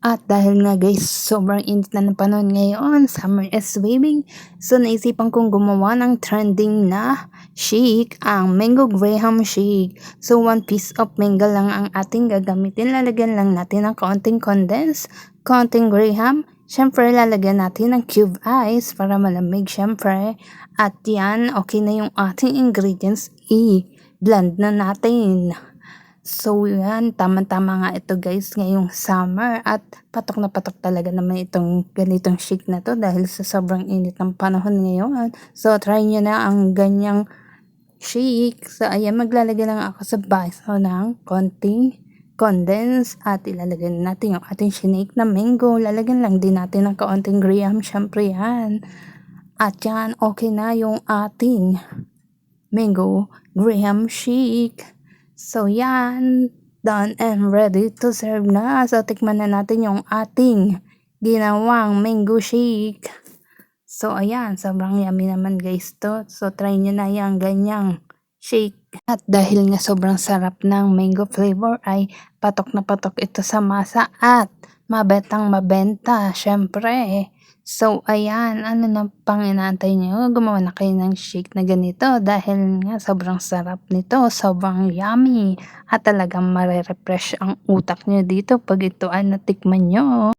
At dahil nga guys, sobrang init na ng panahon ngayon, summer is waving. So naisipan kong gumawa ng trending na shake, ang mango graham shake. So 1 piece of mango lang ang ating gagamitin. Lalagyan lang natin ng kaunting condensed, kaunting graham. Syempre lalagyan natin ng cube ice para malamig syempre. At yan, okay na yung ating ingredients. I-blend na natin. So yan, tama-tama nga ito guys ngayong summer at patok na patok talaga naman itong ganitong shake na to dahil sa sobrang init ng panahon ngayon. So try nyo na ang ganyang shake. So ayan, maglalagay lang ako sa baso ng konting condense at ilalagay natin yung ating shinake na mango. Lalagyan lang din natin ng kaunting graham, syempre yan. At yan, okay na yung ating mango graham shake. So yan, done and ready to serve na. So tikman na natin yung ating ginawang mango shake. So ayan, sobrang yummy naman guys to. So try nyo na yung ganyang shake. At dahil nga sobrang sarap ng mango flavor ay patok na patok ito sa masa at mabentang mabenta syempre. So ayan, ano na pang inaantay nyo? Gumawa na kayo ng shake na ganito dahil nga sobrang sarap nito, sobrang yummy at talagang marerefresh ang utak nyo dito pag ito ay natikman nyo.